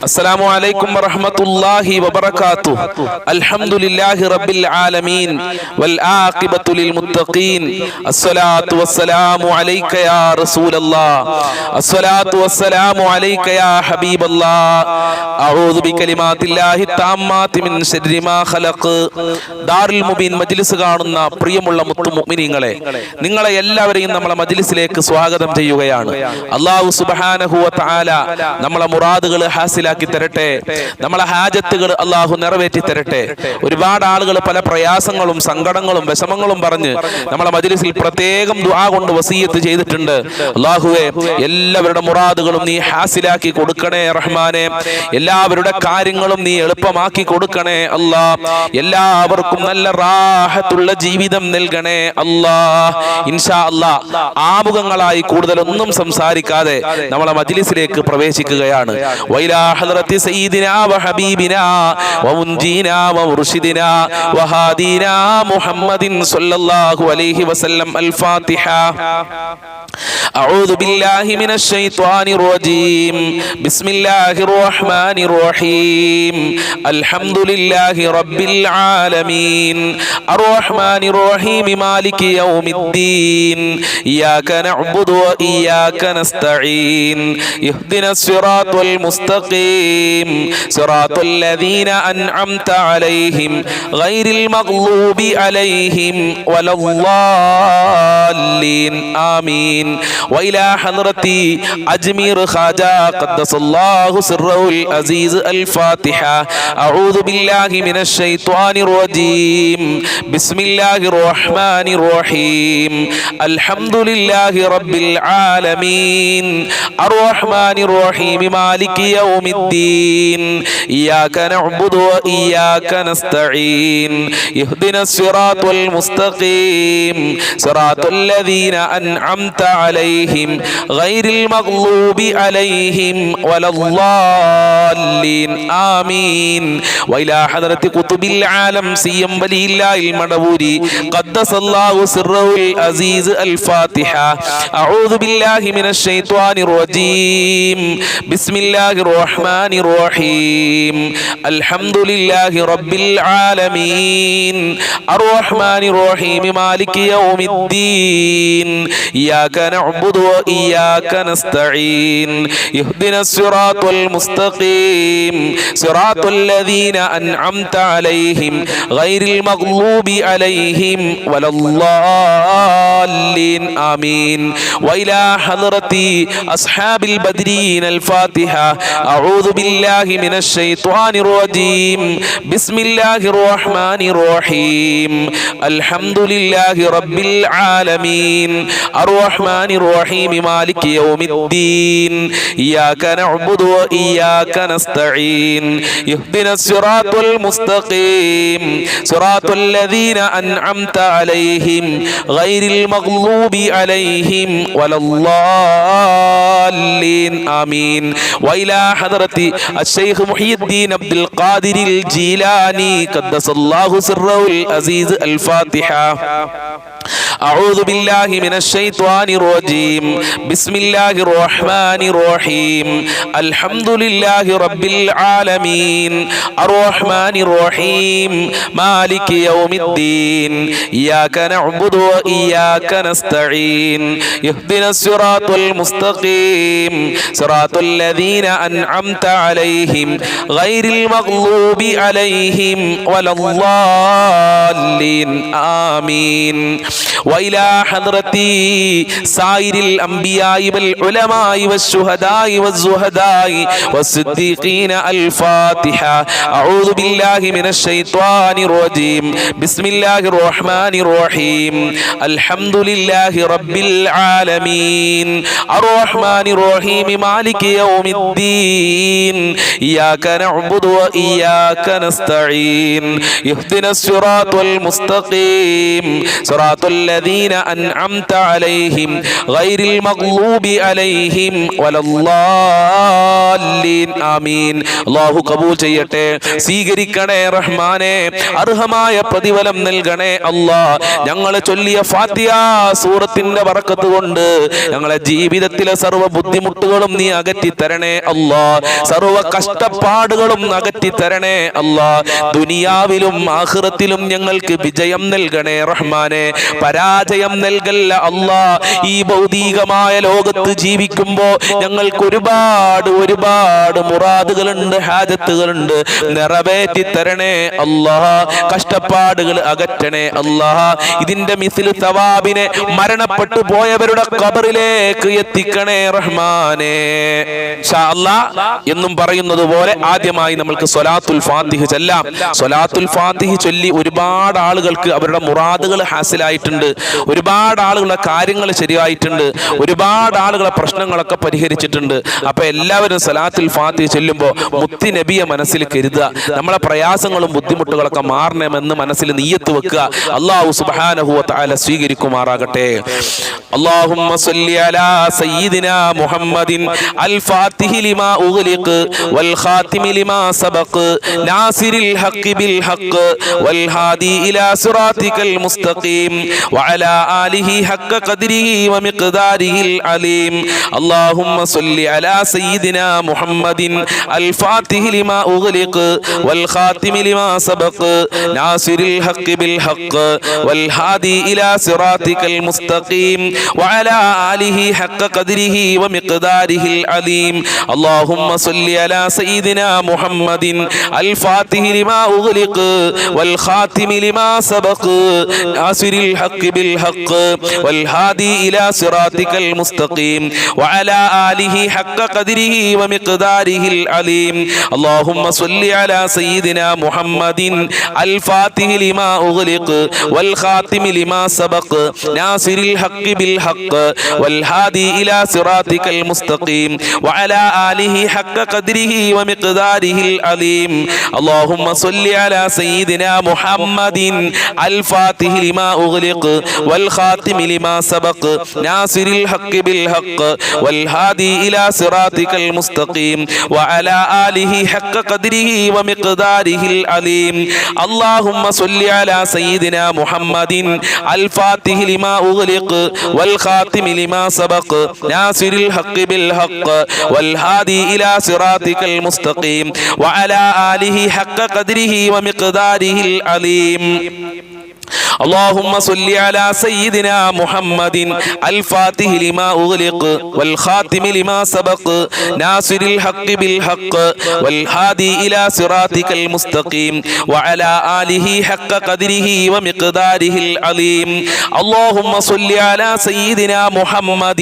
السلام عليكم ورحمة الله وبركاته. الحمد لله رب العالمين والعاقبة للمتقين. الصلاة والسلام عليك يا رسول الله. الصلاة والسلام عليك يا حبيب الله. أعوذ بكلمات الله التامات من شر ما خلق. ദാറുൽ മുബീൻ മജ്ലിസ് കാണുന്ന പ്രിയമുള്ള മുത്തുമുഅ്മിനീങ്ങളെ, നിങ്ങളെ എല്ലാവരെയും നമ്മളെ മജ്ലിസിലേക്ക് സ്വാഗതം ചെയ്യുകയാണ്. അല്ലാഹു സുബ്ഹാനഹു വ തആല നമ്മളെ മുറാദുകൾ ഹാസിലാക്കി തരട്ടെ, നമ്മളെ ഹാജത്തുകൾ അല്ലാഹു നിറവേറ്റി തരട്ടെ. ഒരുപാട് ആളുകൾ പല പ്രയാസങ്ങളും സങ്കടങ്ങളും വിഷമങ്ങളും പറഞ്ഞ് നമ്മളെ മജ്ലിസിൽ പ്രത്യേകം ദുആ കൊണ്ട് വസിയത്ത് ചെയ്തിട്ടുണ്ട്. അല്ലാഹുവേ, എല്ലാവരുടെ മുറാദുകളും നീ ഹാസിലാക്കി കൊടുക്കണേ റഹ്മാനെ. എല്ലാവരുടെ കാര്യങ്ങളും നീ എളുപ്പമാക്കി കൊടുക്കണേ അല്ലാ. എല്ലാവർക്കും നല്ല റാഹത്തുള്ള ജീവിതം നൽകണേ അല്ലാ. ഇൻഷാ അല്ലാ, ആമുഖങ്ങളായി കൂടുതലൊന്നും സംസാരിക്കാതെ നമ്മളെ മജ്ലിസിലേക്ക് പ്രവേശിക്കുകയാണ്. വൈലാ ഹദ്റത്തി സയ്യിദിനാ വഹബീബിനാ വമുൻജീനാ വമുർഷിദിനാ വഹാദീനാ മുഹമ്മദിൻ സ്വല്ലല്ലാഹു അലൈഹി വസല്ലം. അൽ ഫാത്തിഹ. أعوذ بالله من الشيطان الرجيم. بسم الله الرحمن الرحيم. الحمد لله رب العالمين الرحمن الرحيم مالك يوم الدين إياك نعبد وإياك نستعين اهدنا الصراط المستقيم صراط الذين أنعمت عليهم غير المغضوب عليهم ولا الضالين آمين. وإلى حضرة أجمير خواجة قدس الله سره العزيز. الفاتحة. أعوذ بالله من الشيطان الرجيم. بسم الله الرحمن الرحيم. الحمد لله رب العالمين الرحمن الرحيم مالك يوم الدين إياك نعبد وإياك نستعين اهدنا الصراط المستقيم صراط الذين أنعمت عليهم غير المغضوب عليهم ولا الضالين آمين. وإلى حضرة قطب العالم سيم ولي الله المدبوري قدس الله سره العزيز. الفاتحة. أعوذ بالله من الشيطان الرجيم. بسم الله الرحمن الرحيم. الحمد لله رب العالمين الرحمن الرحيم مالك يوم الدين إياك نعبد وإياك نستعين اهدنا الصراط المستقيم صراط الذين أنعمت عليهم غير المغضوب عليهم ولا الضالين آمين. وإلى حضرة أصحاب البدرين. الفاتحة. أعوذ بالله من الشيطان الرجيم. بسم الله الرحمن الرحيم. الحمد لله رب العالمين الرحمن الرحيم مالك يوم الدين إياك نعبد وإياك نستعين اهدنا الصراط المستقيم صراط الذين أنعمت عليهم غير المغضوب عليهم ولا الضالين آمين. وإلى حضرة الشيخ محي الدين عبد القادر الجيلاني قدس الله سره العزيز. الفاتحة. أعوذ بالله من الشيطان الرجيم. بسم الله الرحمن الرحيم. الحمد لله رب العالمين الرحمن الرحيم مالك يوم الدين إياك نعبد وإياك نستعين اهدنا الصراط المستقيم صراط الذين أنعمت عليهم غير المغضوب عليهم ولا الضالين آمين. وإلى حضرة سائر الأنبياء والعلماء والشهداء والزهداء والصديقين. الفاتحة. أعوذ بالله من الشيطان الرجيم. بسم الله الرحمن الرحيم. الحمد لله رب العالمين الرحمن الرحيم مالك يوم الدين إياك نعبد وإياك نستعين اهدنا الصراط المستقيم صراط സിറാത്തല്ലദീന അൻഅംത അലൈഹിം ഗൈറിൽ മഗ്ലൂബി അലൈഹിം വലദ്ദാല്ലീൻ. ആമീൻ. അല്ലാഹു കബൂൽ ചെയ്യട്ടെ, സ്വീകരിക്കണേ റഹ്മാനെ, അർഹമായ പ്രതിഫലം നൽകണേ അല്ലാഹ്. ഞങ്ങൾ ചൊല്ലിയ ഫാത്തിഹ സൂറത്തിന്റെ ബറക്കത്ത് കൊണ്ട് ഞങ്ങളെ ജീവിതത്തിലെ സർവ്വ ബുദ്ധിമുട്ടുകളും നീ അകറ്റി തരണേ അല്ലാഹ്, സർവ്വ കഷ്ടപ്പാടുകളും അകറ്റി തരണേ അല്ലാഹ്. ദുനിയാവിലും ആഖിറത്തിലും ഞങ്ങൾക്ക് വിജയം നൽകണേ റഹ്മാനെ, പരാജയം നൽകല്ല അല്ലാഹ്. ഈ ഭൗതികമായ ലോകത്ത് ജീവിക്കുമ്പോൾ ഞങ്ങൾക്ക് ഒരുപാട് മുറാദുകളുണ്ട്, ഹാജത്തുകളുണ്ട്, നിറവേറ്റി തരണേ അല്ലാഹ്. കഷ്ടപ്പാടുകൾ അകറ്റണേ അല്ലാഹ്. ഇതിന്റെ മിസ്ലു സവാബിനെ മരണപ്പെട്ടു പോയവരുടെ ഖബറിലേക്ക് എത്തിക്കണേ റഹ്മാനെ. ഇൻഷാ അല്ലാഹ് എന്നും പറയുന്നത് പോലെ ആദ്യമായി നമുക്ക് സ്വലാത്തുൽ ഫാത്തിഹ ചൊല്ലാം. സ്വലാത്തുൽ ഫാത്തിഹ ചൊല്ലി ഒരുപാട് ആളുകൾക്ക് അവരുടെ മുറാദുകൾ ഹാസിലായിട്ടുണ്ട്, ഒരുപാട് ആളുകളുടെ കാര്യങ്ങൾ ശരിയായിട്ടുണ്ട്, ഒരുപാട് ആളുകളെ പ്രശ്നങ്ങളൊക്കെ പരിഹരിച്ചിട്ടുണ്ട്. അപ്പൊ എല്ലാവരും സ്വലാത്തുൽ ഫാത്തിഹ ചൊല്ലുമ്പോൾ മുത്തി നബിയെ മനസ്സിൽ കരുതുക, നമ്മളെ പ്രയാസങ്ങളും ബുദ്ധിമുട്ടുകളൊക്കെ മാറണമെന്ന് മനസ്സിൽ നിയ്യത്ത് വെക്കുക. അല്ലാഹു സുബ്ഹാനഹു വ തആല സ്വീകരിക്കുമാറാകട്ടെ. اللهم صل على سيدنا محمد الفاتح لما أغلق والخاتم لما سبق ناصر الحق بالحق والهادي إلى صراطك المستقيم وعلى آله حق قدره ومقداره العليم. اللهم صل على سيدنا محمد الفاتح لما أغلق والخاتم لما سبق ناصر الحق بالحق والهادي إلى صراطك المستقيم وعلى آله حق قدره ومقداره العليم. اللهم صل على سيدنا محمد الفاتح لما أغلق والخاتم لما سبق ناصر الحق بالحق والهادي إلى صراطك المستقيم وعلى آله حق قدره ومقداره العليم. اللهم صل على سيدنا محمد الفاتح لما أغلق والخاتم لما سبق ناصر الحق بالحق والهادي إلى صراطك المستقيم وعلى آله حق قدره ومقداره العليم. اللهم صل على سيدنا محمد الفاتح لما أغلق والخاتم لما سبق ناصر الحق بالحق والهادي إلى صراطك المستقيم وعلى آله حق قدره ومقداره العليم. اللهم صل على سيدنا محمد الفاتح لما أغلق والخاتم لما سبق ناصر الحق بالحق والهادي إلى صراطك المستقيم وعلى آله حق قدره ومقداره العليم. اللهم صل على سيدنا محمد الفاتح لما أغلق والخاتم لما سبق ناصر الحق بالحق والهادي إلى صراطك المستقيم وعلى آله حق قدره ومقداره العليم. اللهم صل على سيدنا محمد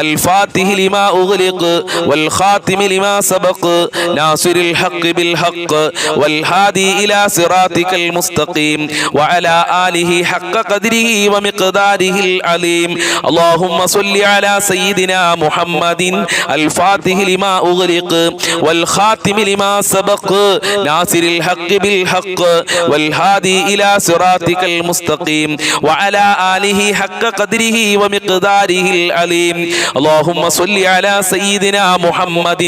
الفاتح لما أغلق والخاتم لما سبق ناصر الحق بالحق والهادي إلى صراطك المستقيم وعلى آله حق قدره ومقداره العليم. اللهم صل على سيدنا محمد الفاتح لما أغلق والخاتم لما سبق ناصر الحق بالحق والهادي إلى صراطك المستقيم وعلى آله حق قدره ومقداره العليم. اللهم صل على سيدنا محمد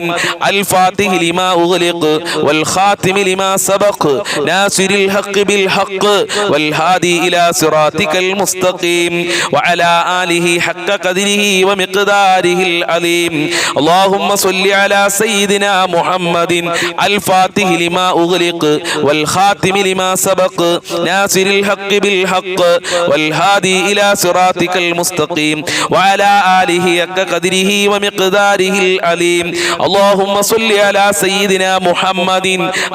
الفاتح لما أغلق والخاتم لما سبق ناصر الحق بالحق والهادي إلى صراطك المستقيم وعلى آله حق قدره ومقداره العليم. اللهم صل على سيدنا محمد الفاتح لما أغلق والخاتم لما سبق ناصر الحق بالحق والهادي إلى صراطك المستقيم وعلى آله حق قدره ومقداره العليم. اللهم صل على سيدنا محمد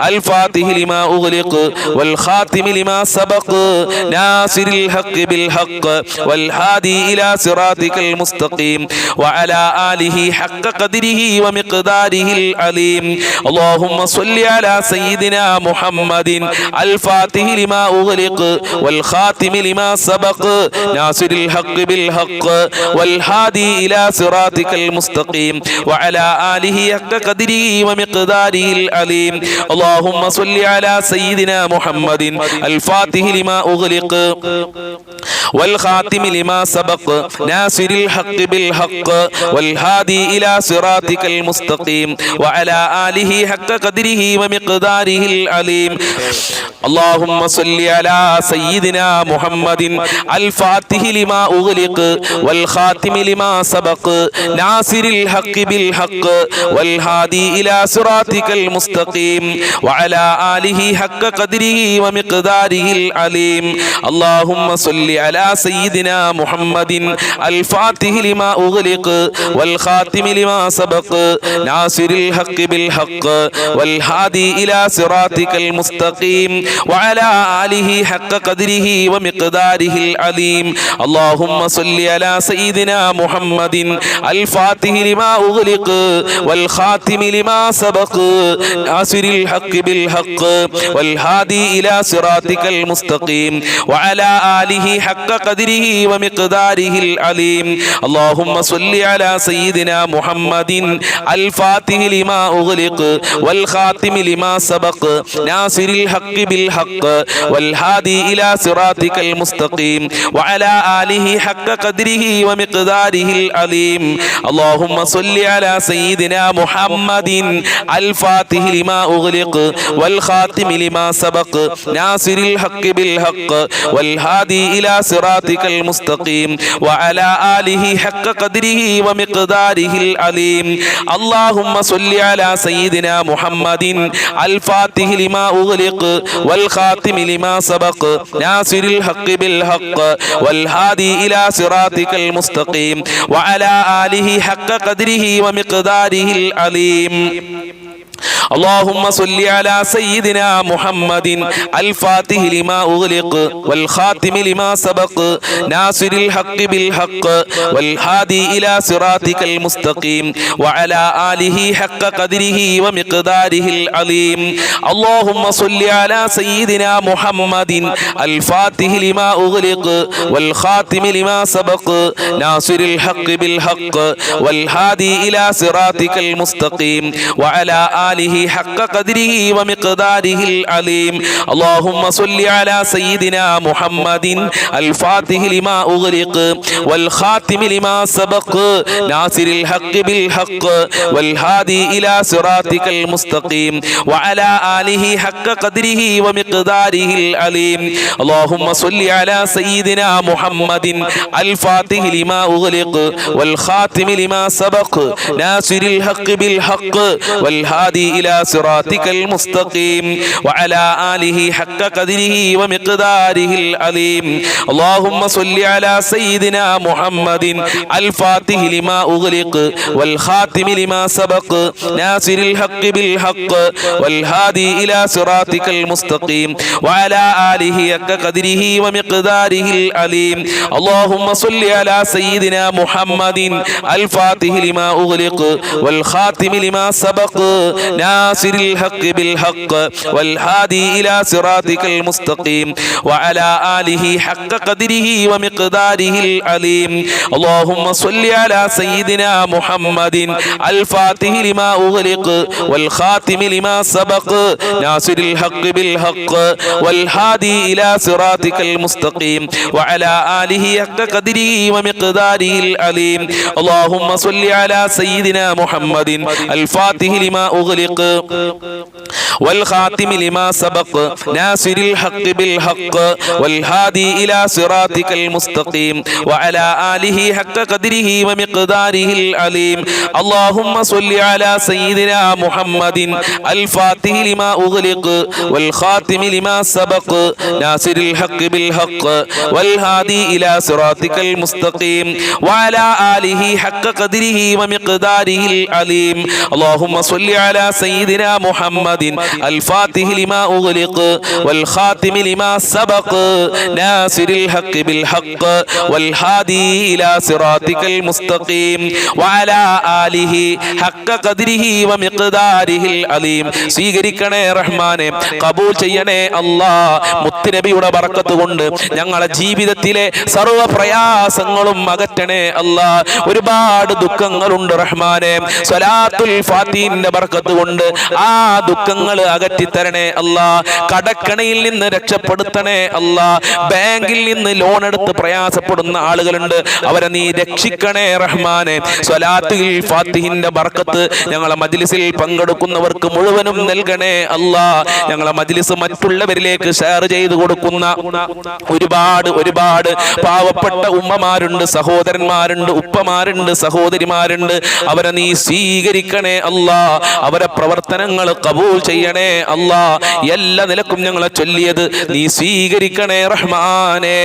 الفاتح لما أغلق والخاتم لما سبق ناصر الحق بالحق والهادي إلى صراطك المستقيم وعلى آله حق قدره ومقداره العليم. اللهم صل على سيدنا محمد الفاتح لما أغلق والخاتم لما سبق ناصر الحق بالحق والهادي إلى صراطك المستقيم وعلى آله حق قدره ومقداره العليم. اللهم صل على سيدنا محمد الفاتح لما أغلق والخاتم لما سبق ناصر الحق بالحق والهادي إلى صراطك المستقيم وعلى آله حق قدره ومقداره العليم. اللهم صل على سيدنا محمد الفاتح لما أغلق والخاتم لما سبق ناصر الحق بالحق والهادي إلى صراطك المستقيم وعلى آله حق قدره ومقداره العليم. اللهم صل على سيدنا محمد الفاتح لما أغلق والخاتم لما سبق ناصر الحق بالحق والهادي إلى صراطك المستقيم وعلى آله حق قدره ومقداره العليم. اللهم صل على سيدنا محمد الفاتح لما أغلق والخاتم لما سبق ناصر الحق بالحق والهادي إلى صراطك المستقيم وعلى آله حق قدره ومقداره العليم. اللهم صل على سيدنا محمد الفاتح لما أغلق والخاتم لما سبق ناصر الحق بالحق والهادي إلى صراطك المستقيم وعلى آله حق قدره ومقداره العليم. اللهم صل على سيدنا محمد الفاتح لما أغلق والخاتم لما سبق ناصر الحق بالحق والهادي إلى صراطك المستقيم وعلى آله حق قدره ومقداره العليم. اللهم صل على سيدنا محمد الفاتح لما أغلق والخاتم لما سبق ناصر الحق بالحق والهادي إلى صراطك المستقيم وعلى آله حق قدره ومقداره العليم. اللهم صل على سيدنا محمد الفاتح لما أغلق والخاتم لما سبق ناصر الحق بالحق والهادي إلى صراطك المستقيم وعلى آله حق قدره ومقداره العليم. اللهم صل على سيدنا محمد الفاتح لما أغلق والخاتم لما سبق ناصر الحق بالحق والهادي إلى صراطك المستقيم وعلى آله حق قدره ومقداره العليم. اللهم صل على سيدنا محمد الفاتح لما أغلق والخاتم لما سبق ناصر الحق بالحق والهادي إلى صراطك المستقيم وعلى آله حق قدره ومقداره العليم. اللهم صل على سيدنا محمد الفاتح لما أغلق والخاتم لما سبق ناصر الحق بالحق والهادي إلى صراطك المستقيم وعلى آله حق قدره ومقداره العليم. اللهم صل على سيدنا محمد الفاتح لما أغلق والخاتم لما سبق ناصر الحق بالحق والهادي إلى صراطك المستقيم وعلى آله حق قدره ومقداره العليم. اللهم صل على سيدنا محمد الفاتح لما أغلق والخاتم لما سبق ناصر الحق بالحق والهادي إلى صراطك المستقيم وعلى آله حق قدره ومقداره العليم. اللهم صل على سيدنا محمد الفاتح لما أغلق والخاتم لما سبق ناصر الحق بالحق والهادي إلى صراطك المستقيم وعلى آله حق قدره ومقداره العليم. اللهم صل على سيدنا محمد الفاتح لما أغلق والخاتم لما سبق ناصر الحق بالحق والهادي إلى صراطك المستقيم وعلى آله حق قدره ومقداره العليم. اللهم صل على سيدنا محمد الفاتح لما أغلق والخاتم لما سبق ناصر الحق بالحق والهادي إلى صراطك المستقيم وعلى آله حق قدره ومقداره العليم. اللهم صل على سيدنا محمد الفاتح لما أغلق والخاتم لما سبق ناصر الحق بالحق والهادي إلى صراطك المستقيم وعلى آله حق قدره ومقداره العليم. സ്വീകരിക്കണേ റഹ്മാനെ, കബൂൽ ചെയ്യണേ അല്ലാഹ്. മുത്തുനബിയുടെ ബർക്കത്ത് കൊണ്ട് ഞങ്ങളുടെ ജീവിതത്തിലെ സർവ്വ പ്രയാസങ്ങളും അകറ്റണേ അല്ലാഹ്. ഒരുപാട് ദുഃഖങ്ങളുണ്ട് റഹ്മാനെ. സ്വലാത്തുൽ ഫാത്തിഹിന്റെ ബർക്കത്ത് കൊണ്ട് ആ ദുഃഖങ്ങൾ അകറ്റിത്തരണേ അല്ലാ. കടക്കണിയിൽ നിന്ന് രക്ഷപ്പെടുത്തണേ അല്ലാ. ബാങ്കിൽ നിന്ന് ലോൺ എടുത്ത് പ്രയാസപ്പെടുന്ന ആളുകളുണ്ട്, അവരെ നീ രക്ഷിക്കണേ റഹ്മാനെ. സ്വലാത്തുൽ ഫാത്തിഹിന്റെ ബർക്കത്ത് ഞങ്ങളെ മജ്ലിസിൽ പങ്കെടുക്കുന്നവർക്ക് മുഴുവനും നൽകണേ അല്ലാ. ഞങ്ങളെ മജ്ലിസ് മറ്റുള്ളവരിലേക്ക് ഷെയർ ചെയ്തു കൊടുക്കുന്ന ഒരുപാട് പാവപ്പെട്ട ഉമ്മമാരുണ്ട്, സഹോദരന്മാരുണ്ട്, ഉപ്പമാരുണ്ട്, സഹോദരിമാരുണ്ട്. അവരെ നീ സ്വീകരിക്കണേ അല്ലാ. അവരെ പ്രവർത്തനങ്ങൾ കബൂൽ ചെയ്യണേ അല്ലാ. എല്ലാ നിലക്കും ഞങ്ങളെ ചൊല്ലിയത് നീ സ്വീകരിക്കണേ റഹ്മാനേ.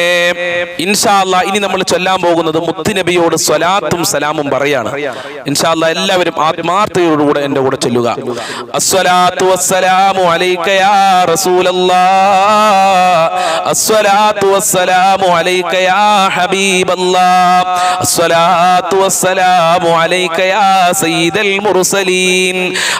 ഇൻഷാ അല്ലാ ഇനി നമ്മൾ ചൊല്ലാൻ പോകുന്നത് മുത്തുനബിയോട് സ്വലാത്തും സലാമും പറയാണ്. ഇൻഷാ അല്ലാ എല്ലാവരും ആത്മാർത്ഥതയോടുകൂടെ എന്റെ കൂടെ ചൊല്ലുക. അസ്സലാത്തു വസ്സലാമു അലൈക യാ റസൂലല്ലാഹ്, അസ്സലാത്തു വസ്സലാമു അലൈക യാ ഹബീബല്ലാഹ്, അസ്സലാത്തു വസ്സലാമു അലൈക യാ സയ്യിദൽ മുർസലീൻ,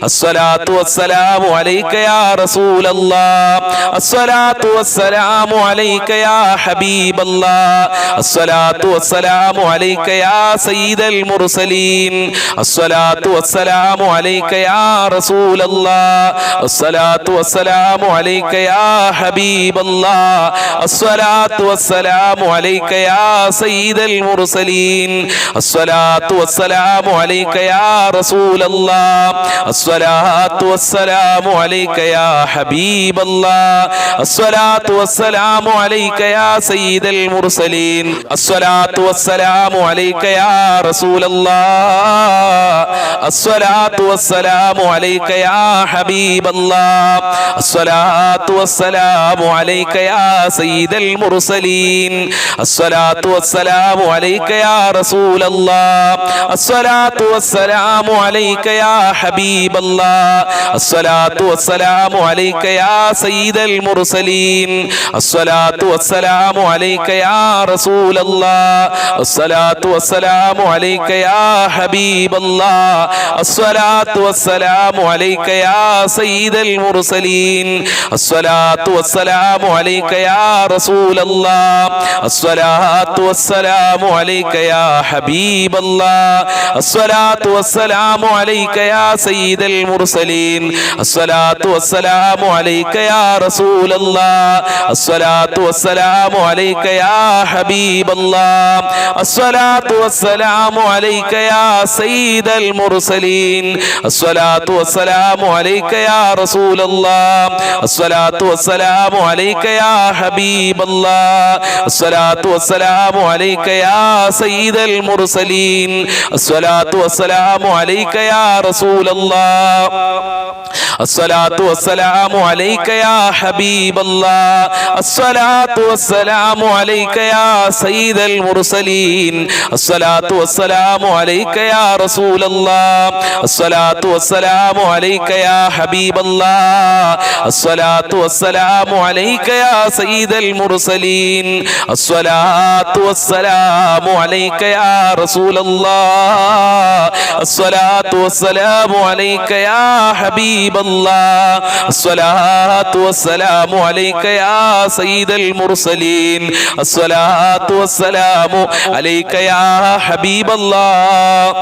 അസ്സലാത്തു വസ്സലാമു അലൈക യാ റസൂലല്ലാഹ്, അസ്സലാത്തു വസ്സലാമു അലൈക യാ ഹബീബല്ലാഹ്, അസ്സലാത്തു വസ്സലാമു അലൈക യാ സയ്യിദൽ മുർസലീൻ, അസ്സലാത്തു വസ്സലാമു അലൈക യാ റസൂലല്ലാഹ്, അസ്സലാത്തു വസ്സലാമു അലൈക യാ ഹബീബല്ലാഹ്, അസ്സലാത്തു വസ്സലാമു അലൈക യാ സയ്യിദൽ മുർസലീൻ, അസ്സലാത്തു വസ്സലാമു അലൈക യാ റസൂലല്ലാഹ്, അസ്സലാത്തു വസ്സലാമു അലൈക യാ ഹബീബല്ലാഹ്, അസ്സലാത്തു വസ്സലാമു അലൈക യാ സയ്യിദൽ മുർസലീൻ, അസ്സലാത്തു വസ്സലാമു അലൈക യാ റസൂലല്ലാഹ്, അസ്സലാത്തു വസ്സലാമു അലൈക യാ ഹബീബല്ലാഹ്, അസ്സലാത്തു വസ്സലാമു അലൈക യാ സയ്യിദൽ മുർസലീൻ, അസ്സലാത്തു വസ്സലാമു അലൈക യാ റസൂലല്ലാഹ്, അസ്സലാത്തു വസ്സലാമു അലൈക യാ ഹബീബല്ലാഹ്, അസ്സലാത്തു വസ്സലാമു അലൈക യാ സയ്യിദൽ മുർസലീൻ, അസ്സലാത്തു വസ്സലാമു അലൈക യാ റസൂലല്ലാഹ്, അസ്സലാത്തു വസ്സലാമു അലൈക യാ ഹബീബല്ലാഹ്, അസ്സലാത്തു വസ്സലാമു അലൈക യാ സയ്യിദൽ മുർസലീൻ, അസ്സലാത്തു വസ്സലാമു അലൈക യാ റസൂലല്ലാഹ്, അസ്സലാത്തു വസ്സലാമു അലൈക യാ ഹബീബല്ലാഹ്, അസ്സലാത്തു വസ്സലാമു അലൈക യാ സയ്യിദൽ മുർസലീൻ, അസ്സലാത്തു വസ്സലാമു അലൈക യാ റസൂലല്ലാഹ്, അസ്സലാത്തു വസ്സലാമു അലൈക യാ ഹബീബല്ലാഹ്, അസ്സലാത്തു വസ്സലാമു അലൈക യാ സയ്യിദൽ മുർസലീൻ, അസ്സലാത്തു വസ്സലാമു അലൈക യാ റസൂലല്ലാഹ്, അസ്സലാത്തു വസ്സലാമു അലൈക യാ ഹബീബല്ലാഹ്, അസ്സലാത്തു വസ്സലാമു അലൈക യാ സയ്യിദൽ മുർസലീൻ, അസ്സലാത്തു വസ്സലാമു അലൈക യാ റസൂലല്ലാഹ്, അസ്സലാത്തു വസ്സലാമു അലൈക യാ ഹബീബല്ലാഹ്, അസ്സലാത്തു വസ്സലാമു അലൈക യാ സയ്യിദൽ മുർസലീൻ, അസ്സലാത്തു വസ്സലാമു അലൈക യാ റസൂലല്ലാഹ്, അസ്സലാത്തു വസ്സലാമു അലൈക യാ ഹബീബല്ലാഹ്, അസ്സലാത്തു വസ്സലാമു അലൈക യാ സയ്യിദൽ മുർസലീൻ, അസ്സലാത്തു വസ്സലാമു അലൈക യാ റസൂലല്ലാഹ്, അസ്സലാത്തു വസ്സലാമു അലൈക യാ ഹബീബല്ലാഹ്, അസ്സലാത്തു വസ്സലാമു അലൈക യാ സയ്യിദൽ മുർസലീൻ, അസ്സലാത്തു വസ്സലാമു അലൈക യാ ഹബീബല്ലാഹ്,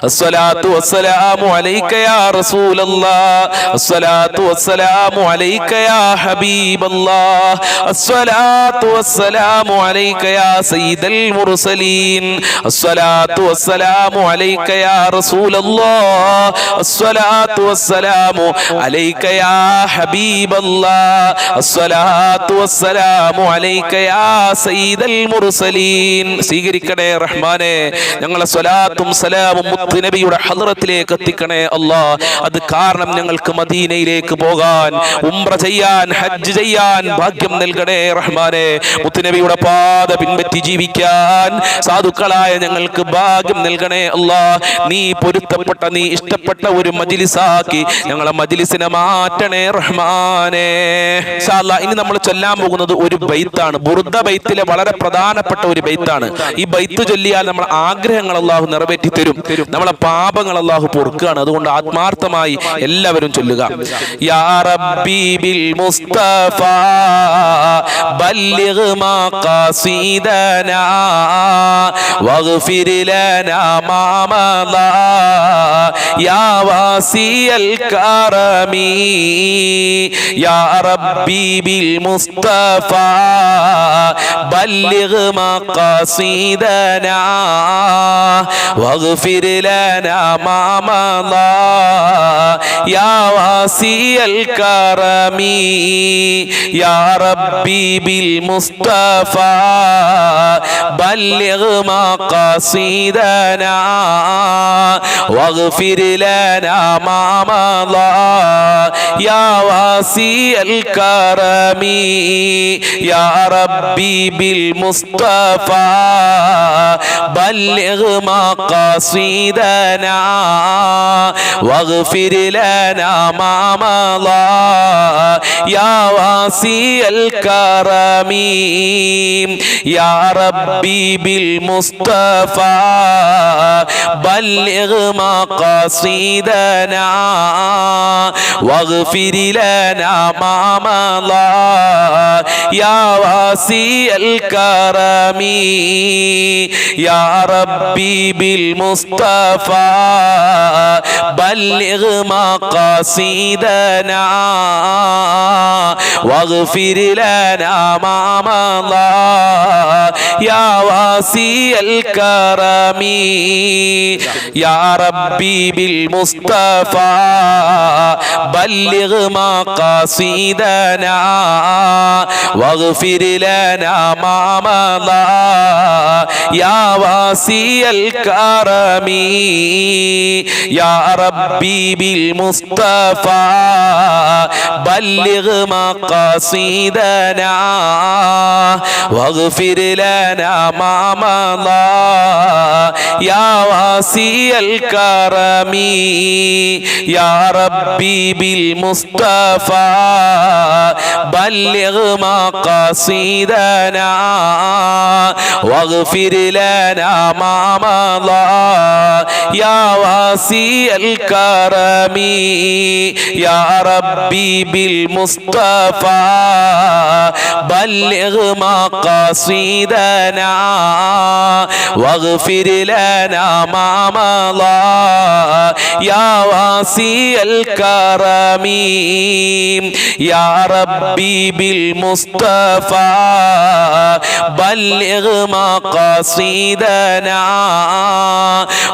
അസ്സലാത്തു വസ്സലാമു അലൈക യാ റസൂലല്ലാഹ്, അസ്സലാത്തു വസ്സലാമു അലൈക യാ ഹബീബല്ലാഹ്, അസ്സലാത്തു വസ്സലാമു അലൈക യാ സയ്യിദൽ മുർസലീൻ, അസ്സലാത്തു വസ്സലാമു അലൈക യാ റസൂലല്ലാഹ്, അസ്സലാത്തു വസ്സലാമു അലൈക യാ ഹബീബല്ലാഹ്, അസ്സലാത്തു വസ്സലാമു അലൈക യാ സയ്യിദൽ മുർസലീൻ. സ്വീകരിക്കണേ റഹ്മാനെ. ഞങ്ങളെ സ്വലാത്തും സലാമും മുത്തുനബിയുടെ ഹദ്റത്തിലേക്ക് എത്തിക്കണേ അല്ലാഹ്. അത് കാരണം ഞങ്ങൾക്ക് മദീനയിലേക്ക് പോകാൻ, ഉംറ ചെയ്യാൻ, ഹജ്ജ് ചെയ്യാൻ ഭാഗ്യം നൽകണേ റഹ്മാനെ. മുത്തുനബിയുടെ പാത പിൻപറ്റി ജീവിക്കാൻ സാധുക്കളായ ഞങ്ങൾക്ക് ഭാഗ്യം നൽകണേ അല്ലാഹ്. നീ പൊരുത്തപ്പെട്ട, നീ ഇഷ്ടപ്പെട്ട ഒരു മജ്ലിസാക്കി ഞങ്ങളെ മജ്ലിസിനെ മാറ്റണേ റഹ്മാനെ. ഇൻഷാ അല്ലാഹ് ഇനി നമ്മൾ ചൊല്ലാൻ പോകുന്നത് ഒരു ബൈത്താണ്. ബുർദ ബൈത്തിലെ വളരെ പ്രധാനപ്പെട്ട ഒരു ബൈത്താണ്. ഈ ബൈത്ത് ചൊല്ലിയാൽ നമ്മളെ ആഗ്രഹങ്ങൾ അല്ലാഹു നിറവേറ്റി തരും, നമ്മളെ പാപങ്ങൾ അല്ലാഹു പൊറുക്കുകയാണ്. അതുകൊണ്ട് ആത്മാർത്ഥമായി എല്ലാവരും ചൊല്ലുക. യാ റബ്ബി ബിൽ മുസ്തഫ ബല്ലിഗ് മഖാസിദനാ വഗ്ഫിർ ലനാ മാ മളാ യാ واسع الكرم يا ربي بالمصطفى بلغ مقاصدنا واغفر لنا ما مضى يا واسع الكرم يا ربي بالمصطفى بلغ مقاصدنا واغفر لنا ما مضى يا واسع الكرم يا ربي بالمصطفى بلغ مقاصدنا واغفر لنا ما مضى يا واسع الكرم يا ربي بالمصطفى بلغ مقاصدنا واغفر لنا ما مضى يا واسع الكرم يا ربي بالمصطفى بلغ مقاصدنا واغفر لنا ما مضى يا واسع الكرم يا ربي بالمصطفى بلغ مقاصدنا واغفر لنا ما مضى يا واسع الكرم يا ربي بالمصطفى بلغ مقاصدنا واغفر لنا ما مضى يا واسع الكرم يا ربي بالمصطفى بلغ مقاصدنا واغفر لنا ما مضى يا واسع الكرم يا ربي بالمصطفى بلغ مقاصدنا واغفر لنا ما مضى يا واسع الكرم يا ربي بالمصطفى بلغ مقاصدنا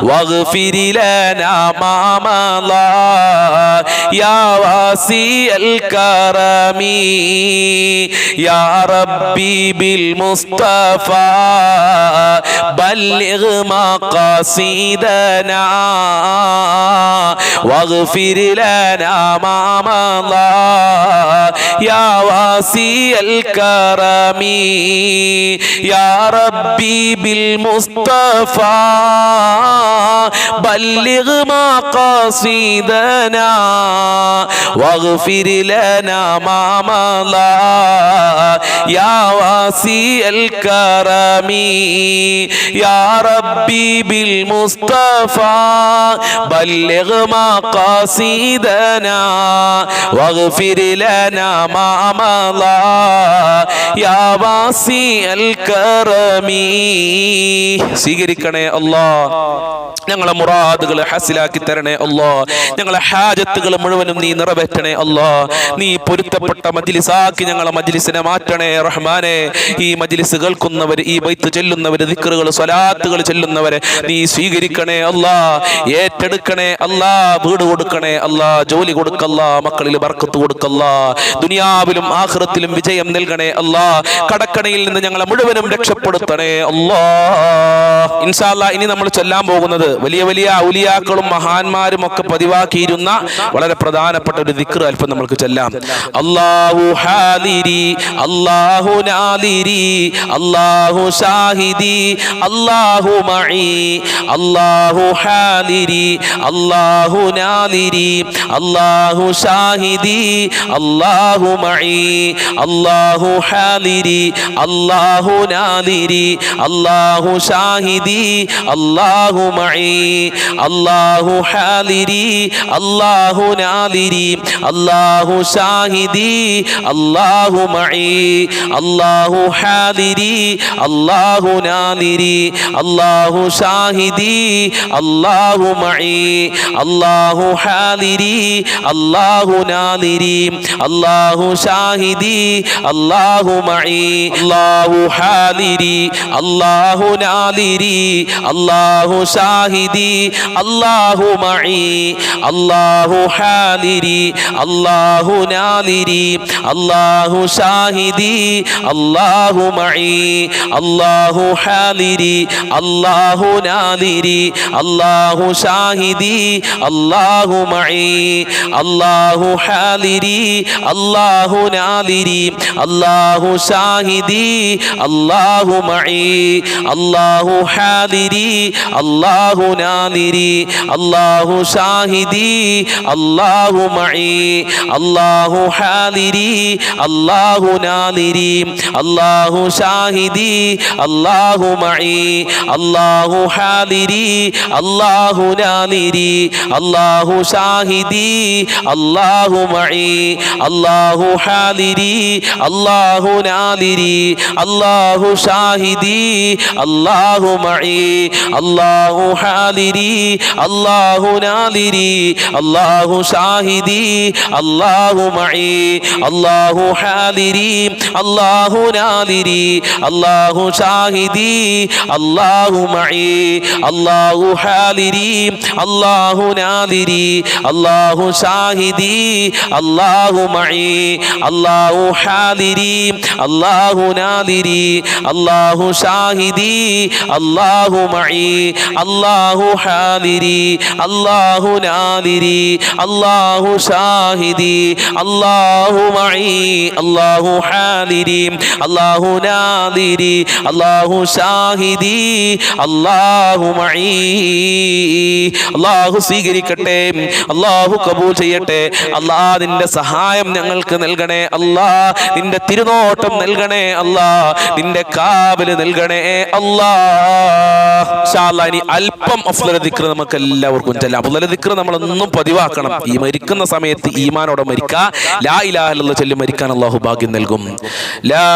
واغفر لنا ما مضى يا واسع الكرم يا ربي بالمصطفى بلغ مقاصدنا واغفر لنا ما مضى يا واسع الكرم يا ربي بالمصطفى بلغ مقاصدنا واغفر لنا ما مضى يا واسع الكرم يا ربي بالمصطفى بلغ مقاصدنا واغفر لنا ما مضى يا واسع الكرم സ്വീകരിക്കണേ അല്ലാഹ് ഞങ്ങളെ മുറാദുകളെ ഹസിലാക്കി തരണേ അല്ലാഹ് ഞങ്ങളെ ഹാജത്തുകൾ മുഴുവനും നീ നിറവേറ്റണേ അല്ലാഹ് നീ പൊരുത്തപ്പെട്ട മജ്ലിസാക്കി ഞങ്ങളെ മജ്ലിസിനെ മാറ്റണേ റഹ്മാനെ ഈ മജ്ലിസ് കേൾക്കുന്നവർ ഈ ബൈത്ത് ചൊല്ലുന്നവർ ദിക്റുകൾ സ്വലാത്തുകൾ ചൊല്ലുന്നവരെ നീ സ്വീകരിക്കണേ അല്ലാഹ് ഏറ്റെടുക്കണേ അല്ലാഹ് വീട് കൊടുക്കണേ അല്ലാഹ് ജോലി കൊടുക്കല്ലാ മക്കളിൽ ബർക്കത്ത് കൊടുക്കല്ലാ ദുനിയാവിലും ആഖിറത്തിലും വിജയം നൽകണേ അല്ലാഹ് കടക്കണിയിൽ നിന്ന് ഞങ്ങളെ മുഴുവനും രക്ഷപ്പെടുത്തണേ അല്ലാഹ് ഇൻഷാ അല്ലാഹ് ഇനി നമ്മൾ ചൊല്ലാൻ പോകുന്നത് വലിയ വലിയ ഔലിയാക്കളും മഹാന്മാരും ഒക്കെ പതിവാക്കിയിരുന്ന വളരെ പ്രധാനപ്പെട്ട ഒരു ദിക്ർ അല്പം നമുക്ക് ചൊല്ലാം അല്ലാഹു ഹാദിരി അല്ലാഹു നാദിരി അല്ലാഹു ഷാഹിദി അല്ലാഹു മഈ അല്ലാഹു ഹാദിരി അല്ലാഹു നാദിരി അല്ലാഹു അല്ലാഹു ഷാഹിദി അല്ലാഹു മഈ അല്ലാഹു ഹാദിരി അല്ലാഹു നാദിരി അല്ലാഹു ഷാഹിദി അല്ലാഹു മഈ അല്ലാഹു ഹാദിരി അല്ലാഹു നാദിരി അല്ലാഹു ഷാഹിദി അല്ലാഹു മഈ അല്ലാഹു ഹാദിരി അല്ലാഹു നാദിരി അല്ലാഹു ഷാഹിദി അല്ലാഹു മഈ അല്ലാഹു ഹാദിരി അല്ലാഹു നാദിരി അല്ലാഹു ഷാഹിദി അല്ലാഹു മഈ അല്ലാഹു ഹാദിരി അല്ലാഹു നാദിരി അല്ലാഹു ഷാഹിദി അല്ലാഹു മഈ അല്ലാഹു ഹാദിരി അല്ലാഹു നാദിരി അല്ലാഹു ഷാഹിദി അല്ലാഹു മഈ അല്ലാഹു ഹാദിരി അല്ലാഹു നാദിരി അല്ലാഹു ഷാഹിദി അല്ലാഹു മഈ അല്ലാഹു ഹാദിരി അല്ലാഹു നാദിരി അല്ലാഹു ഷാഹിദി അല്ലാഹു മഈ അല്ലാഹു ഹാദിരി അല്ലാഹു നാദിരി അല്ലാഹു ഷാഹിദി അല്ലാഹു മഈ അല്ലാഹു ഹാദിരി അല്ലാഹു നാദിരി അല്ലാഹു ഷാഹിദി അല്ലാഹു മഈ അല്ലാഹു ഹാദിരി അല്ലാഹു നാദിരി അല്ലാഹു ഷാഹിദി അല്ലാഹു മഈ അല്ലാഹു ഹാദിരി അല്ലാഹു നാദിരി അല്ലാഹു ഷാഹിദി അല്ലാഹു മഈ അല്ലാഹു ഹാദിരി അല്ലാഹു നാദിരി അല്ലാഹു ഷാഹിദി അല്ലാഹു മഈ അല്ലാഹു ഹാദിരി അല്ലാഹു നാദിരി അല്ലാഹു ഷാഹിദി അല്ലാഹു മഈ അല്ലാഹു ഹാദിരി അല്ലാഹു നാദിരി അല്ലാഹു ഷാഹിദി അല്ലാഹു മഈ അല്ലാഹു ഹാദിരി അല്ലാഹു നാദിരി അല്ലാഹു ഷാഹിദി അല്ലാഹു മഈ അല്ലാഹു ഹാദിരി അല്ലാഹു നാദിരി അല്ലാഹു ഷാഹിദി അല്ലാഹു മഈ അല്ലാഹു ഹാദിരി അല്ലാഹു നാദിരി അല്ലാഹു ഷാഹിദി അല്ലാഹു മഈ. അല്ലാഹു സ്വീകരിക്കട്ടെ, അല്ലാഹു കബൂൽ ചെയ്യട്ടെ. അല്ലാ നിന്റെ സഹായം ഞങ്ങൾക്ക് നൽകണേ അല്ലാ, നിന്റെ തിരുനോട്ടം നൽകണേ അല്ലാ, നിന്റെ കാവല് നൽകണേ അല്ലാ. ഇൻഷാ അല്ലാ ഇനി അല്പം അഫ്ളൽ ദിക്ർ നമുക്ക് എല്ലാവർക്കും ചൊല്ലാം. അഫ്ളൽ ദിക്ർ നമ്മളൊന്നും പതിവാക്കണം. ഈ മരിക്കുന്ന സമയത്ത് ഈമാനോടെ മരിക്കുക. ലാ ഇലാഹ ഇല്ലല്ലാഹ് ചൊല്ലി മരിക്കാൻ അല്ലാഹു ഭാഗ്യം നൽകും. ലാ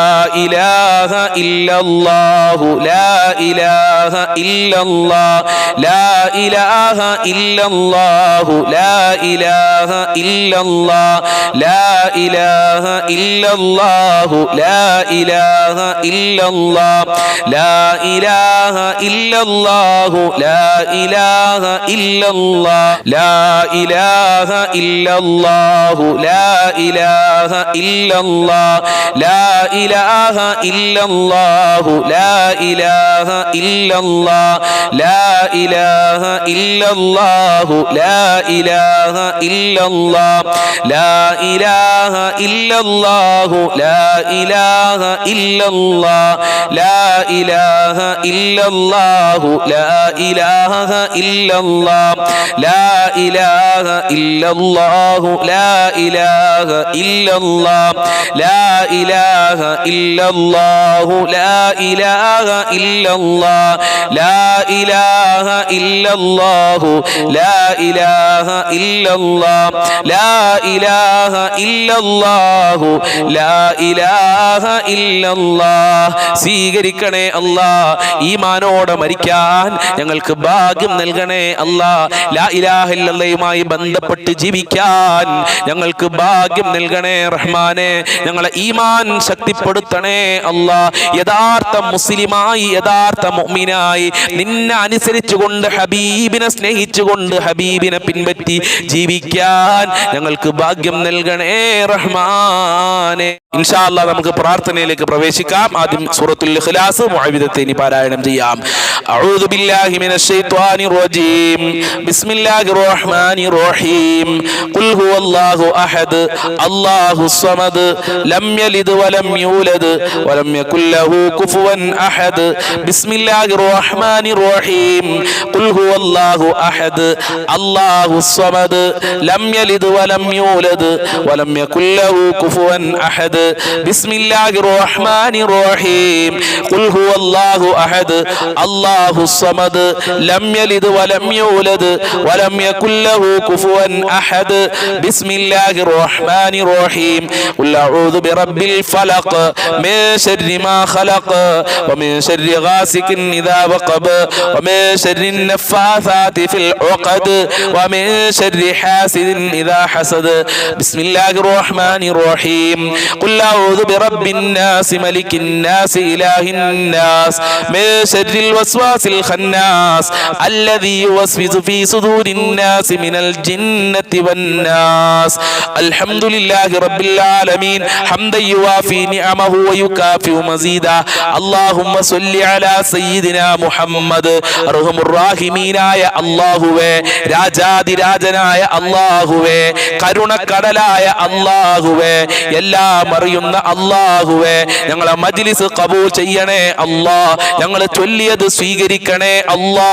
ഇലാഹ ഇല്ലല്ലാഹു ലാ ഇലാഹ ഇല്ലല്ലാഹ് ലാ ഇലാഹ ഇല്ലല്ലാഹു ലാ ഇലാഹ ഇല്ലല്ലാഹ് ലാ ഇലാഹ ഇല്ലല്ലാഹു ലാ ഇലാഹ ഇല്ലല്ലാഹ് ലാ ഇലാഹ ഇല്ലല്ലാഹു ലാ ഇലാഹ ഇല്ലല്ലാഹ് ലാ ഇലാഹ ഇല്ലല്ലാഹു ലാ ഇലാഹ ഇല്ലല്ലാഹ് ലാ ഇലാഹ ഇല്ലല്ലാഹു ലാ ഇലാഹ ഇല്ലല്ലാഹ് ലാ ഇലാഹ ഇല്ലല്ലാഹു ലാ ഇലാഹ ഇല്ലല്ലാഹ് ലാ ഇലാഹ ഇല്ലല്ലാഹു ലാ ഇലാഹ ഇല്ലല്ലാഹ് ലാ ഇലാഹ ഇല്ലല്ലാഹു ലാ ഇലാഹ ഇല്ലല്ലാഹ് ലാ ഇലാഹ ഇല്ലല്ലാഹു ലാ ഇലാഹ ഇല്ലല്ലാഹ് ലാ ഇലാഹ ഇല്ലല്ലാഹു ലാ ഇലാഹ ഇല്ലല്ലാഹ് ലാ ഇലാഹ ഇല്ലല്ലാഹു ലാ ഇലാഹ ഇല്ലല്ലാഹ് ലാ ഇലാഹ ഇല്ലല്ലാഹു ലാ ഇലാഹ ഇല്ലല്ലാഹ്. സ്വീകരിക്കണേ അല്ലാ, ഈമാനോടെ മരിക്കാൻ ഞങ്ങൾക്ക് ഭാഗ്യം നൽകണേ അല്ലാ. ലാ ഇലാഹ ഇല്ലല്ലാഹുമായി ബന്ധപ്പെട്ട് ജീവിക്കാൻ ഞങ്ങൾക്ക് ഭാഗ്യം നൽകണേ റഹ്മാനെ. ഞങ്ങളെ ഈമാൻ ശക്തിപ്പെടുത്തണേ അല്ലാ. യഥാർത്ഥ മുസ്ലിമായി, യഥാർത്ഥ മുഅ്മിനായി നിന്നെ അനുസരിച്ചുകൊണ്ട്, ഹബീബിനെ സ്നേഹിച്ചുകൊണ്ട്, ഹബീബിനെ പിൻപറ്റി ജീവിക്കാൻ ഞങ്ങൾക്ക് ഭാഗ്യം നൽകണേ റഹ്മാനെ. ഇൻഷാ അല്ലാഹ് നമുക്ക് പ്രാർത്ഥനയിലേക്ക് പ്രവേശിക്കാം. ആദ്യം സൂറത്തുൽ ഇഖ്ലാസ് മുഅവ്വിദത്തൈനി പാരായണം ചെയ്യാം. അഊദു ബില്ലാഹി മിനശ് ശൈത്വാനിർ റജീം. ബിസ്മില്ലാഹിർ റഹ്മാനിർ റഹീം. ഖുൽ ഹുവല്ലാഹു അഹദ് അല്ലാഹുസ് സമദ് ലം യലിദ് വലം യൂലദ് വലം യകുൽ ലഹു കുഫുവൻ അഹദ്. ബിസ്മില്ലാഹിർ റഹ്മാനിർ റഹീം. ഖുൽ ഹുവല്ലാഹു അഹദ് അല്ലാഹുസ് സമദ് ലം യലിദ് വലം യൂലദ് വലം യകുൽ ലഹു കുഫുവൻ അഹദ്. ബിസ്മില്ലാഹിർ റഹ്മാനിർ റഹീം. ഖുൽ ഹുവല്ലാഹു അഹദ് അല്ലാഹുസ് സമദ് ലം യലിദ് വലം യൂലദ് വലം യകുൽ ലഹു കുഫുവൻ അഹദ്. ബിസ്മില്ലാഹിർ റഹ്മാനിർ റഹീം. ഖുൽ അഊദു ബിറബ്ബിൽ ഫലഖ് മിൻ ശർരി മാ ഖലഖ് വമിൻ ശർരി ഗാസികിൻ ഇദാ വഖബ് വമിൻ ശർരി النفاثات في العقد ومن شر حاسد إذا حسد. بسم الله الرحمن الرحيم. قل أعوذ برب الناس ملك الناس إله الناس من شر الوسواس الخناس الذي يوسوس في صدور الناس من الجنة والناس. الحمد لله رب العالمين حمدا يوافي نعمه ويكافئ مزيدا. اللهم صل على سيدنا محمد أرحم الراحمീനായ അല്ലാഹുവേ, രാജാതിരാജനായ അല്ലാഹുവേ, കരുണക്കടലായ അല്ലാഹുവേ, എല്ലാം അറിയുന്ന അല്ലാഹുവേ, ഞങ്ങളെ മജ്ലിസ് ഖബൂൽ ചെയ്യണേ അല്ലാ. ഞങ്ങൾ ചൊല്ലിയത് സ്വീകരിക്കണേ അല്ലാ.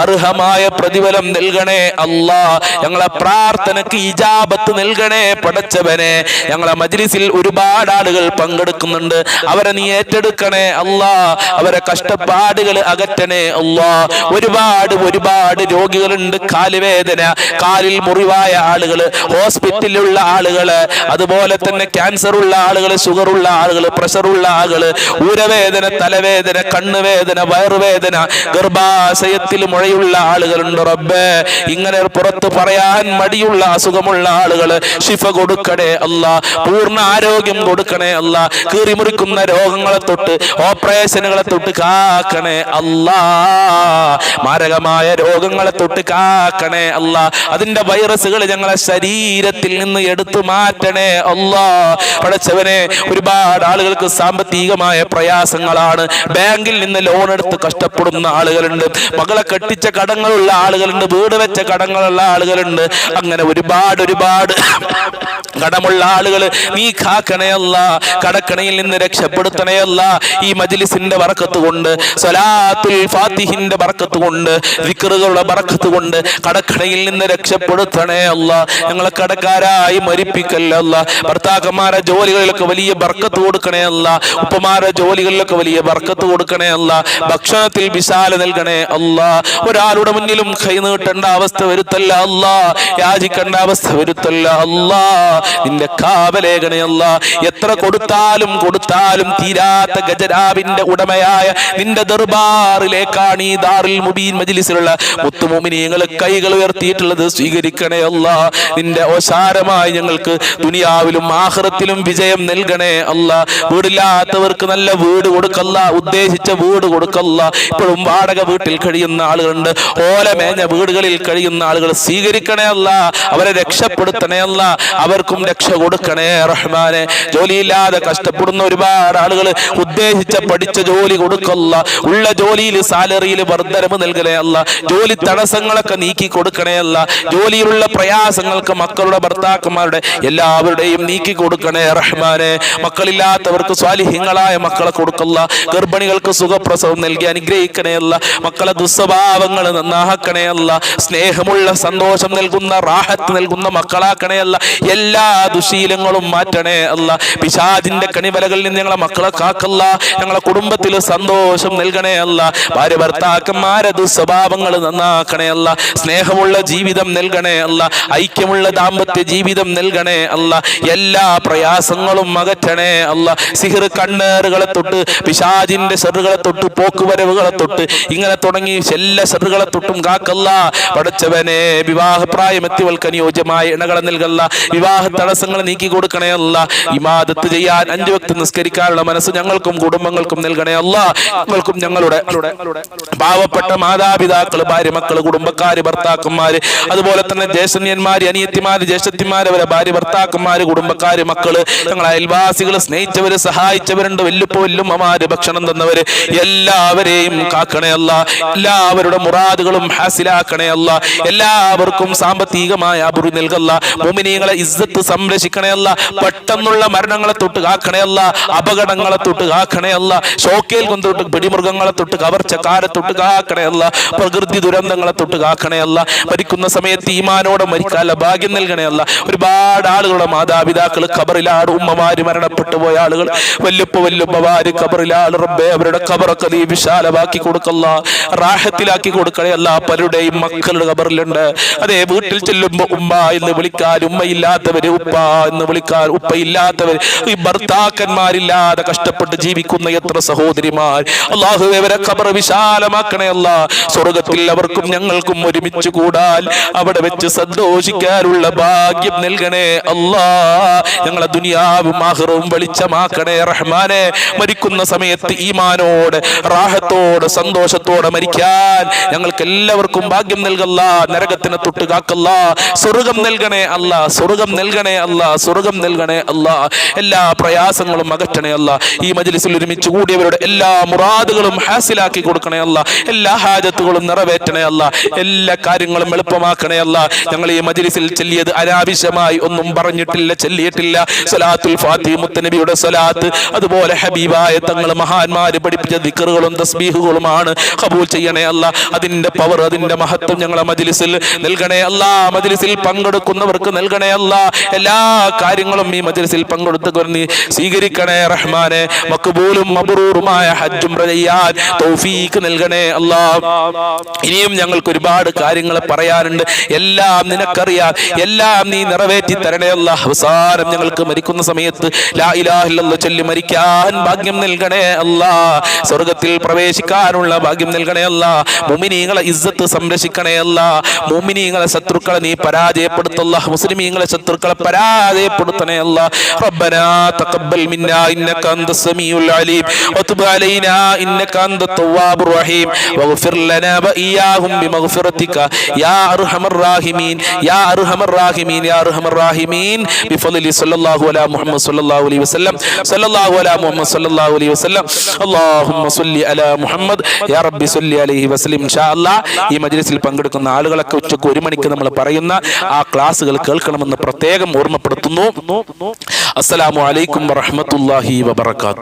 അർഹമായ പ്രതിഫലം നൽകണേ അല്ലാ. ഞങ്ങളെ പ്രാർത്ഥനയ്ക്ക് ഇജാബത്ത് നൽകണേ പടച്ചവനെ. ഞങ്ങളെ മജ്ലിസിൽ ഒരുപാട് ആളുകൾ പങ്കെടുക്കുന്നുണ്ട്, അവരെ നീ ഏറ്റെടുക്കണേ അല്ലാ. അവരെ കഷ്ടപ്പാടുകൾ അകറ്റണേ അല്ലാ. ഒരുപാട് രോഗികളുണ്ട്, കാലുവേദന, കാലിൽ മുറിവായ ആളുകൾ, ഹോസ്പിറ്റലിലുള്ള ആളുകൾ, അതുപോലെ തന്നെ ക്യാൻസർ ഉള്ള ആളുകൾ, ഷുഗർ ഉള്ള ആളുകൾ, പ്രഷർ ഉള്ള ആളുകൾ, ഊരവേദന, തലവേദന, കണ്ണുവേദന, വയറുവേദന, ഗർഭാശയത്തിൽ മുഴയുള്ള ആളുകളുണ്ട്. റബ്ബേ, ഇങ്ങനെ പുറത്ത് പറയാൻ മടിയുള്ള അസുഖമുള്ള ആളുകൾ ശിഫ കൊടുക്കണേ അല്ലാ. പൂർണ്ണ ആരോഗ്യം കൊടുക്കണേ അല്ലാ. കീറിമുറിക്കുന്ന രോഗങ്ങളെ തൊട്ട്, ഓപ്പറേഷനുകളെ തൊട്ട് കാക്കണേ അല്ലാ. മാരകമായ രോഗങ്ങളെ തൊട്ട് കാക്കണേ അല്ലാ. അതിന്റെ വൈറസുകൾ ഞങ്ങളെ ശരീരത്തിൽ നിന്ന് എടുത്തു മാറ്റണേ അല്ലാ. പടച്ചവനെ, ഒരുപാട് ആളുകൾക്ക് സാമ്പത്തികമായ പ്രയാസങ്ങളാണ്. ബാങ്കിൽ നിന്ന് ലോൺ എടുത്ത് കഷ്ടപ്പെടുന്ന ആളുകളുണ്ട്, മകളെ കെട്ടിച്ച കടങ്ങളുള്ള ആളുകളുണ്ട്, വീട് വെച്ച കടങ്ങളുള്ള ആളുകളുണ്ട്. അങ്ങനെ ഒരുപാട് കടമുള്ള ആളുകൾ നീ കാക്കണേ അല്ലാ. കടക്കണയിൽ നിന്ന് രക്ഷപ്പെടുത്തണേ അല്ലാ. ഈ മജ്ലിസിന്റെ ബറക്കത്ത് കൊണ്ട്, സ്വലാത്തുൽ ഫാത്തിഹിന്റെ ബറക്കത്ത് കൊണ്ട്, ദിക്റുകളുടെ ബറക്കത്ത് കൊണ്ട് കടക്കണയിൽ നിന്ന് രക്ഷപ്പെടുത്തണേ അല്ലാ. ഞങ്ങളെ കടക്കാരായി മരിപ്പിക്കല്ലേ അല്ലാ. ഭർത്താക്കന്മാരെ ജോലികളിലൊക്കെ വലിയ ബർക്കത്ത് കൊടുക്കണേ അല്ലാ. ഉപ്പമാരെ ജോലികളിലൊക്കെ വലിയ ബർക്കത്ത് കൊടുക്കണേ അല്ലാ. ഭക്ഷണത്തിൽ വിശാല നൽകണേ അല്ലാ. ഒരാളുടെ മുന്നിലും കൈ നീട്ടേണ്ട അവസ്ഥ വരുത്തല്ല അല്ലാ. യാചിക്കേണ്ട അവസ്ഥ വരുത്തല്ല അല്ലാ. നിന്റെ കാവലേഖണേ അല്ലാ. എത്ര കൊടുത്താലും തീരാത്ത ഗജരാവിന്റെ ഉടമയായ നിന്റെ ദർബാറിലേക്കാണ് ഈ ദാറുൽ മുബീൻ മജ്ലിസിലുള്ള മുത്തുമോമിനീങ്ങൾ കൈകൾ ഉയർത്തിയിട്ടുള്ളത്. സ്വീകരിക്കണേ അല്ലാ. നിന്റെ ഓശാരമായി ഞങ്ങൾക്ക് ദുനിയാവിലും ആഖിറത്തിലും വിജയം നൽകണേ അല്ലാ. വീടില്ലാത്തവർക്ക് നല്ല വീട് കൊടുക്കല്ല, ഉദ്ദേശിച്ച വീട് കൊടുക്കല്ല. ഇപ്പോഴും വാടക വീട്ടിൽ കഴിയുന്ന ആളുകളുണ്ട്, ഓലമേഞ്ഞ വീടുകളിൽ കഴിയുന്ന ആളുകൾ സ്വീകരിക്കണേ അല്ലാ. അവരെ രക്ഷപ്പെടുത്തണേ അല്ലാ. അവർക്കും രക്ഷ കൊടുക്കണേ റഹ്മാനെ. ജോലിയില്ലാതെ കഷ്ടപ്പെടുന്ന ഒരുപാട് ആളുകൾ ഉദ്ദേശിച്ച പഠിച്ച ജോലി കൊടുക്കല്ല. ഉള്ള ജോലിയിൽ സാലറിയിൽ വർദ്ധനവ് നൽകണേ അല്ല. ജോലി തടസ്സങ്ങളൊക്കെ നീക്കി കൊടുക്കണേ അല്ല. ജോലിയിലുള്ള പ്രയാസങ്ങൾക്ക് മക്കളുടെ ഭർത്താക്കന്മാരുടെ എല്ലാവരുടെയും നീക്കി കൊടുക്കണേ റഹ്മാനെ. മക്കളില്ലാത്തവർക്ക് സ്വാലിഹ്യങ്ങളായ മക്കളെ കൊടുക്കല്ല. ഗർഭിണികൾക്ക് സുഖപ്രസവം നൽകി അനുഗ്രഹിക്കണേ അല്ല. മക്കളെ ദുസ്വഭാവങ്ങൾ നന്നാക്കണേ അല്ല. സ്നേഹമുള്ള സന്തോഷം നൽകുന്ന റാഹത്ത് നൽകുന്ന മക്കളാക്കണേ അല്ല. എല്ലാ ദുശീലങ്ങളും മാറ്റണേ അല്ല. പിശാചിന്റെ കണിവലകളിൽ നിന്ന് ഞങ്ങളെ മക്കളെ കാക്കല്ല. ഞങ്ങളെ കുടുംബത്തിൽ സന്തോഷം നൽകണേ അല്ല. ഭാര്യ ഭർത്താക്കന്മാരെ ദുസ്വഭാവങ്ങൾ നന്നാക്കണേ അല്ല. സ്നേഹമുള്ള ജീവിതം നൽകണേ അല്ല. ഐക്യമുള്ള ദാമ്പത്യ ജീവിതം നൽകണേ അല്ല. എല്ലാ പ്രയാസങ്ങളും അകറ്റണേ അല്ല. സിഹിർ കണ്ണേറുകളെ തൊട്ട്, പിശാചിന്റെ ഷെറുകളെ തൊട്ട്, പോക്കുവരവുകളെ തൊട്ട്, ഇങ്ങനെ തുടങ്ങി എല്ലാ ഷെറുകളെ തൊട്ടും കാക്കല്ല. പടച്ചവനെ, വിവാഹപ്രായമെത്തിയവൾക്ക് അനുയോജ്യമായ ഇണകളെ നൽകല്ല. വിവാഹ തടസ്സങ്ങൾ നീക്കി കൊടുക്കണേ അല്ല. ഇബാദത്ത് ചെയ്യാൻ 5 വക്ത് നിസ്കരിക്കാനുള്ള മനസ്സ് ഞങ്ങൾക്കും കുടുംബങ്ങൾക്കും നൽകണേ അല്ല. ഞങ്ങൾക്കും ഞങ്ങളുടെ പാവപ്പെട്ട മാതാപിതാക്കള്, ഭാര്യ മക്കള്, കുടുംബക്കാര്, ഭർത്താക്കന്മാര്, അതുപോലെ തന്നെ ജ്യേഷ്ഠന്യന്മാര്, അനിയത്തിമാര്, ജ്യേഷ്ഠത്തിമാര്, അവരെ ഭാര്യ ഭർത്താക്കന്മാര്, കുടുംബക്കാര്, മക്കള്, ഞങ്ങളെ അയൽവാസികള്, സ്നേഹിച്ചവര്, സഹായിച്ചവരുണ്ട്, വല്ലുപ്പ വല്ലുമ്മമാര്, ഭക്ഷണം തന്നവര്, എല്ലാവരെയും കാക്കണേ അല്ല. എല്ലാവരുടെ മുറാദുകളും ഹാസിലാക്കണേ അല്ല. എല്ലാവർക്കും സാമ്പത്തികമായ അബുറി നൽകല്ല. മുഅ്മിനീങ്ങളെ ഇസ്സത്ത് സംരക്ഷിക്കണേ അല്ല. പെട്ടെന്നുള്ള മരണങ്ങളെ തൊട്ട് കാക്കണേ അല്ല. അപകടങ്ങളെ തൊട്ട് കാക്കണേ അല്ല. ഷോക്കേൽ കൊണ്ടൊട്ട് പിടിമൃഗങ്ങളെ തൊട്ട്, കവർച്ചക്കാരെ തൊട്ട് കാക്കണേ അല്ല. പ്രകൃതി ദുരന്തങ്ങളെ തൊട്ട് കാക്കണേ അല്ല. മരിക്കുന്ന സമയത്ത് ഈമാനോടെ ഈമാനോടെ മരിക്കാനുള്ള ഭാഗ്യം നൽകണേ അല്ല. ഒരുപാട് ആളുകളുടെ മാതാപിതാക്കൾ ഖബറിലാണ്, ഉമ്മമാര് മരണപ്പെട്ടു പോയ ആളുകൾ, വല്ലുപ്പമാര് ഖബറിലാണ്. റബ്ബേ, അവരുടെ ഖബറൊക്കെ നീ വിശാലമാക്കി കൊടുക്കല്ല, റാഹത്തിലാക്കി കൊടുക്കണേ അല്ല. പലരുടെയും മക്കളുടെ ഖബറിലുണ്ട്. അതേ, വീട്ടിൽ ചെല്ലുമ്പോ ഉമ്മ എന്ന് വിളിക്കാൻ ഉമ്മയില്ലാത്തവര്, ഉപ്പ എന്ന് വിളിക്കാൻ ഉപ്പയില്ലാത്തവര്, ഈ ഭർത്താക്കന്മാരില്ലാതെ കഷ്ടപ്പെട്ട് ജീവിക്കുന്ന എത്ര സഹോദരിമാർ. അല്ലാഹുവേ, അവരെ ഖബർ വിശാലമാക്കണേ അല്ല. സ്വർഗത്തിൽ അവർക്കും ഞങ്ങൾക്കും ഒരുമിച്ച് കൂടാൻ, അവിടെ വെച്ച് സന്തോഷിക്കാനുള്ള ഭാഗ്യം നൽകണേ അല്ലാ. ഞങ്ങളെ ദുനിയാവും ആഖിറവും വെളിച്ചമാക്കണേ റഹ്മാനെ. മരിക്കുന്ന സമയത്ത് ഈമാനോട്, റാഹത്തോട്, സന്തോഷത്തോടെ മരിക്കാൻ ഞങ്ങൾക്ക് എല്ലാവർക്കും ഭാഗ്യം നൽകല്ല. നരകത്തിനെ തൊട്ട് കാക്കല്ല. സ്വർഗം നൽകണേ അല്ല, സ്വർഗം നൽകണേ അല്ല, സ്വർഗം നൽകണേ അല്ല. എല്ലാ പ്രയാസങ്ങളും അകറ്റണേ അല്ല. ഈ മജ്ലിസിൽ ഒരുമിച്ച് കൂടിയവരുടെ എല്ലാ മുറാദുകളും ഹാസിലാക്കി കൊടുക്കണേ അല്ല. എല്ലാ ഹാജത്തുകളും നിറവേറ്റണേ അല്ല. എല്ലാ കാര്യങ്ങളും എളുപ്പമാക്കണേ അല്ല. ഞങ്ങൾ ഈ മജ്ലിസിൽ ചൊല്ലിയത് അനാവശ്യമായി ഒന്നും പറഞ്ഞിട്ടില്ല, ചൊല്ലിയിട്ടില്ല. സ്വലാത്തുൽ ഫാത്തിഹ, മുത്തനബിയുടെ സ്വലാത്ത്, അതുപോലെ ഹബീബായ തങ്ങൾ മഹാന്മാര് പഠിപ്പിച്ച ദിക്റുകളും തസ്ബീഹുകളുമാണ്. ഖബൂൽ ചെയ്യണേ അല്ല. അതിന്റെ പവർ, അതിന്റെ മഹത്വം ഞങ്ങളെ മജ്ലിസിൽ നൽകണേ അല്ല. മജ്ലിസിൽ പങ്കെടുക്കുന്നവർക്ക് നൽകണേ അല്ല. എല്ലാ കാര്യങ്ങളും ഈ മജ്ലിസിൽ പങ്കെടുത്തവർ നീ സ്വീകരിക്കണേ റഹ്മാനെ. മഖ്ബൂലും മബ്റൂറുമായ ഹജ്ജ് ഉംറ ചെയ്യാൻ തൗഫീഖ് നൽകണേ അല്ലാ. ഇനിയും ഞങ്ങൾക്ക് ഒരുപാട് കാര്യങ്ങൾ പറയാനുണ്ട്. എല്ലാം നിനക്കറിയാം, എല്ലാം നീ നിറവേറ്റി തരണേ അല്ലാ. അവസാനം ഞങ്ങൾക്ക് മരിക്കുന്ന സമയത്ത് ലാ ഇലാഹ ഇല്ലല്ലാഹ് ചൊല്ലി മരിക്കാൻ ഭാഗ്യം നൽകണേ അല്ലാ. സ്വർഗത്തിൽ പ്രവേശിക്കാനുള്ള ഭാഗ്യം നൽകണേ അല്ലാ. മുഅ്മിനീങ്ങളെ ഇസ്സത്ത് സംരക്ഷിക്കണേ അല്ലാ. മുഅ്മിനീങ്ങളെ ശത്രുക്കളെ നീ പരാജയപ്പെടുത്തല്ല. മുസ്ലിമീങ്ങളെ ശത്രുക്കളെ പരാജയപ്പെടുത്തണേ അല്ലാ. റബ്ബനാ തഖബ്ബൽ മിന്നാ ഇന്നക അൻതസ് സമീഉൽ അലീം വതുബ് അലൈനാ ഇന്നക അൻതത് തവ്വാബുർ റഹീം വഗ്ഫിർ ലനാ വഇയ്യാഹും ബിമഗ്ഫിറതിക യാ അർഹമർ റഹീമീൻ യാ അർഹമർ റഹീമീൻ യാ അർഹമർ റഹീമീൻ ബിഫദ്ലി സല്ലല്ലാഹു അലാ മുഹമ്മദ് സല്ലല്ലാഹു അലൈഹി വസല്ലം സല്ലല്ലാഹു അലാ മുഹമ്മദ് സല്ലല്ലാഹു അലൈഹി വസല്ലം അല്ലാഹുമ്മ സ്വല്ലി അലാ മുഹമ്മദ് യാ റബ്ബി സ്വല്ലി അലൈഹി വസല്ലം. ഇൻഷാ അല്ലാഹ് ഈ മജ്ലിസിൽ പങ്കെടുക്കുന്ന ആളുകളൊക്കെ ഉച്ചയ്ക്ക് 1 മണിക്ക് നമ്മൾ പറയുന്ന ആ ക്ലാസുകൾ കേൾക്കണമെന്ന് പ്രത്യേകം ഓർമ്മപ്പെടുത്തുന്നു. അസ്സലാമു അലൈക്കും വറഹ്മത്തുള്ളാഹി വബറകാതുഹു.